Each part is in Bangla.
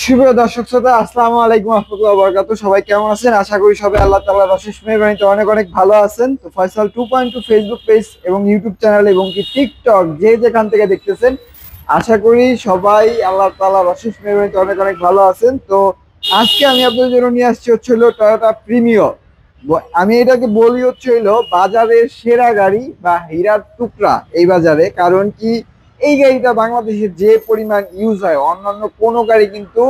শুভ দর্শক শ্রোতা, আসসালামু আলাইকুম রাহমাতুল্লাহি ওয়া বারাকাতুহু। সবাই কেমন আছেন? আশা করি সবাই আল্লাহ তাআলার অশেষ মেহেরবানিতে অনেক অনেক ভালো আছেন। তো ফয়সাল 2.2 ফেসবুক পেজ এবং ইউটিউব চ্যানেল এবং কি টিকটক যে যেখান থেকে দেখতেছেন, আশা করি সবাই আল্লাহ তাআলার অশেষ মেহেরবানিতে অনেক অনেক ভালো আছেন। তো আজকে আমি আপনাদের জন্য নিয়ে আসছি হলো টয়োটা প্রিমিও। আমি এটাকে বলি হলো বাজারের সেরা গাড়ি বা হীরার টুকরা এই বাজারে। কারণ কি, এই গাড়িটা বাংলাদেশে যে পরিমাণ ইউজ হয়, অন্যান্য কোনো গাড়ি কিন্তু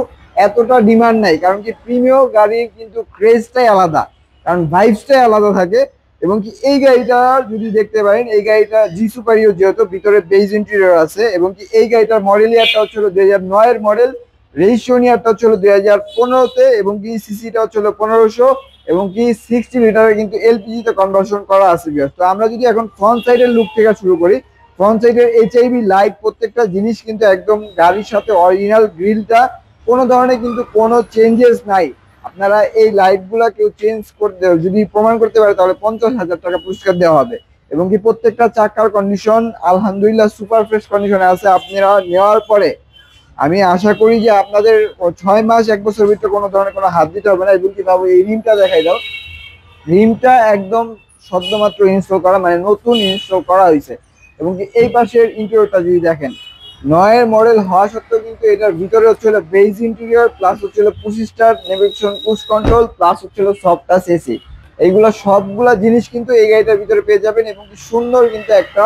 এতটা ডিমান্ড নাই। কারণ কি, প্রিমিয় গাড়ির কিন্তু ক্রেজটাই আলাদা, কারণ ভাইবসটাই আলাদা থাকে। এবং কি এই গাড়িটা যদি দেখতে পারেন, এই গাড়িটা জি সুপারিও, যেহেতু ভিতরে বেজ ইন্টেরিয়র আছে। এবং কি এই গাড়িটার মডেল ইয়ারটা হচ্ছিল 2009-এর মডেল, রেজিস্ট্রেশন ইয়ারটা হচ্ছিল 2015-তে, এবং কি সিসিটা হচ্ছিল 1500, এবং কি 60 লিটারে কিন্তু এলপিজি তে কনভার্সন করা আছে। তো আমরা যদি এখন ফ্রন্ট সাইডের লুক থেকে শুরু করি, ফ্রন্ট সাইডের এইচআইভি লাইট প্রত্যেকটা জিনিস কিন্তু একদম গাড়ির সাথে অরিজিনাল। গ্রিলটা কোনো ধরনের কিন্তু কোনো চেঞ্জেস নাই। আপনারা এই লাইটগুলা কেউ চেঞ্জ করতে যদি প্রমাণ করতে পারে, তাহলে 50,000 টাকা পুরস্কার দেওয়া হবে। এবং কি প্রত্যেকটা চাকার কন্ডিশন আলহামদুলিল্লাহ সুপার ফ্রেশ কন্ডিশনে আছে। আপনারা নেওয়ার পরে আমি আশা করি যে আপনাদের 6 মাস 1 বছর ভিতরে কোনো ধরনের কোনো হাত দিতে হবে না। এবং কি বাবু, এই রিমটা দেখাই দাও। রিমটা একদম সদ্যমাত্র ইনস্টল করা, মানে নতুন ইনস্টল করা হয়েছে। এবং কি এই পাশের ইন্টেরিয়রটা যদি দেখেন, 9-এর মডেল হওয়া সত্ত্বেও কিন্তু এটার ভিতরে হচ্ছিল বেজ ইন্টেরিয়র, প্লাস হচ্ছিল push start, navigation, push control, plus হচ্ছিল সফট টাচ এসি। এইগুলা সবগুলা জিনিস কিন্তু এই গাড়িটার ভিতরে পেয়ে যাবেন। এবং কি সুন্দর কিন্তু একটা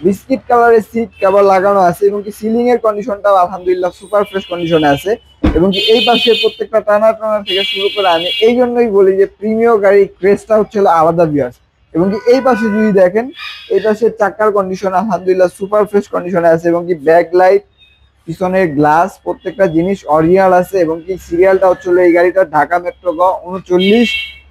বিস্কিট কালারের সিট কভার লাগানো আছে। এবং কি সিলিং এর কন্ডিশনটাও আলহামদুলিল্লাহ সুপার ফ্রেশ কন্ডিশনে আছে। এবং কি এই পাশে প্রত্যেকটা টানা টানা থেকে শুরু করে, আমি এই জন্যই বলি যে প্রিমিয় গাড়ির ক্রেজটা হচ্ছে আলাদা বিয়ার্স। এবং কি এই পাশে যদি দেখেন, এই পাশে চাকার কন্ডিশন আলহামদুলিল্লাহ সুপার ফ্রেশ কন্ডিশনে আছে। এবং কি ব্যাক লাইট, পিছনের গ্লাস, প্রত্যেকটা জিনিস অরিজিনাল আছে। এবং কি সিরিয়ালটা হচ্ছিল এই গাড়িটা ঢাকা মেট্রো গ 39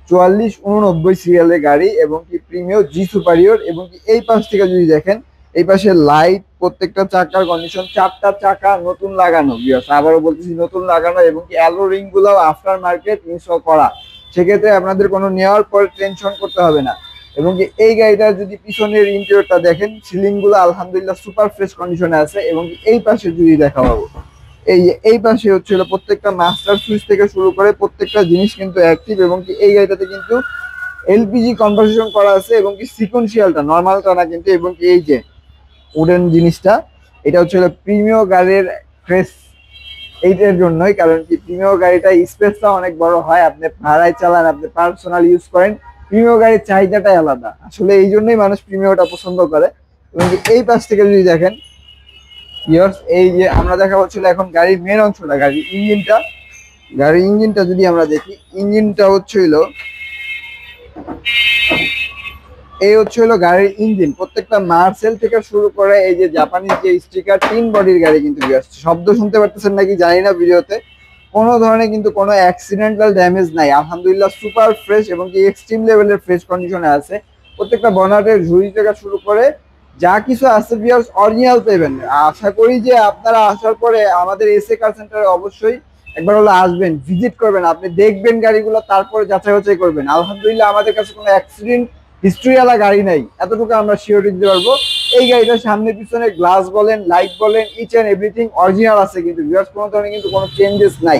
44 89 সিরিয়ালের গাড়ি। এবং কি প্রিমিয় জি সুপারিয়র। এবং কি এই পাশ থেকে যদি দেখেন, এই পাশে লাইট, প্রত্যেকটা চাকার কন্ডিশন, 4টা চাকা নতুন লাগানো। আবারও বলতেছি নতুন লাগানো। এবং কি অ্যালো রিং গুলো আফটার মার্কেট ইনস্টল করা, সেক্ষেত্রে আপনাদের কোনো নেওয়ার পর টেনশন করতে হবে না। এবং কি এই গাড়িটার যদি পিছনের ইন্টেরিয়রটা দেখেন, সিলিং গুলো আলহামদুলিল্লাহ সুপার ফ্রেশ কন্ডিশনে আছে। এবং কি এই পাশে যদি দেখা পাবো, এই পাশে হচ্ছিল প্রত্যেকটা মাস্টার সুইচ থেকে শুরু করে প্রত্যেকটা জিনিস কিন্তু অ্যাক্টিভ। এবং কি এই গাড়িটাতে কিন্তু এলপিজি কনভার্সন করা আছে। এবং কি সিকোয়েন্সিয়ালটা, নর্মালটা না কিন্তু। এবং কি এই যে উডেন জিনিসটা, এটা হচ্ছে প্রিমিয় গাড়ির ক্রেস এইটার জন্যই। কারণ কি প্রিমিয় গাড়িটা স্পেসটা অনেক বড় হয়, আপনি ভাড়ায় চালান, আপনি পার্সোনাল ইউজ করেন, প্রিমিয় গাড়ির চাহিদাটাই আলাদা। আসলে এই জন্যই মানুষ প্রিমিয়টা পছন্দ করে। এবং এই পাশ থেকে যদি দেখেন, এই যে আমরা দেখা হচ্ছিল এখন গাড়ির মেন অংশটা, গাড়ির ইঞ্জিনটা যদি আমরা দেখি, ইঞ্জিনটা হচ্ছিল এই হলো গাড়ির ইঞ্জিন। প্রত্যেকটা মার্সেল থেকে শুরু করে এই যে জাপানিজ যে স্টিকার, 3 বডির গাড়ি কিন্তু শব্দ শুনতে পারতেছেন নাকি জানি না ভিডিওতে, কোনো ধরনের কিন্তু কোনো অ্যাক্সিডেন্টাল ড্যামেজ নাই। আলহামদুলিল্লাহ সুপার ফ্রেশ এবং কি এক্সট্রিম লেভেলের ফ্রেশ কন্ডিশনে আছে। প্রত্যেকটা বনাটের ঝুড়ি থেকে শুরু করে যা কিছু আছে ভিউয়ার্স অরিজিনাল পাবেন। আশা করি যে আপনারা আসার পরে আমাদের এসএ কার সেন্টারে অবশ্যই একবার হলো আসবেন, ভিজিট করবেন, আপনি দেখবেন গাড়িগুলো, তারপরে যাচাই বাছাই করবেন। আলহামদুলিল্লাহ আমাদের কাছে কোনো অ্যাক্সিডেন্ট হিস্ট্রিওয়ালা গাড়ি নাই, এতটুকু আমরা শিওরিটি দিতে পারবো। এই গাড়িটার সামনে পিছনে গ্লাস বলেন, লাইট বলেন, ইচ এন্ড এভরিথিং অরিজিনাল আছে কিন্তু ভিউয়ার্স, কোনো ধরনের কিন্তু কোনো চেঞ্জেস নাই।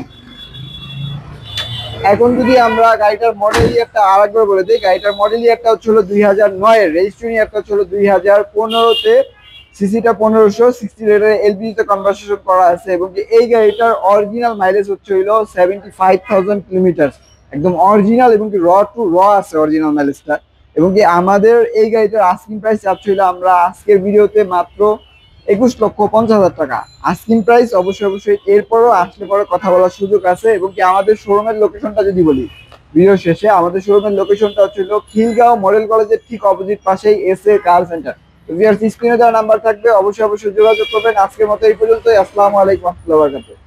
এখন যদি আমরা গাড়িটার মডেল ইয়ারটা আরেকবার বলে দিই, গাড়িটার মডেল ইয়ারটা হচ্ছে 2009-এর, রেজিস্ট্রেশন ইয়ারটা হচ্ছে 2015-তে, সিসিটা 1500, 60 লিটার এলপিজি তে কনভার্সন করা আছে। এবং এই গাড়িটার অরিজিনাল মাইলেজ হচ্ছে 75,000 কিলোমিটার, একদম অরিজিনাল। এবং কি র টু র আছে অরিজিনাল মাইলেজটা। এবং কি আমাদের এই গাড়িটার আস্কিং প্রাইস চাচ্ছিল আমরা আজকের ভিডিওতে মাত্র 21,50,000 টাকা আস্কিং প্রাইস। অবশ্যই এরপরও আসলে পরে কথা বলার সুযোগ আছে। এবং কি আমাদের শোরুমের লোকেশনটা যদি বলি ভিডিও শেষে, আমাদের শোরুমের লোকেশনটা হচ্ছে খিলগাঁও মডেল কলেজের ঠিক অপোজিট পাশেই এসএ কার সেন্টার। স্ক্রিনে দেওয়া নাম্বার থাকবে, অবশ্যই যোগাযোগ করবেন। আজকের মতো এই পর্যন্তই। আসসালামু আলাইকুম ওয়া রাহমাতুল্লাহি ওয়া বারাকাতুহু।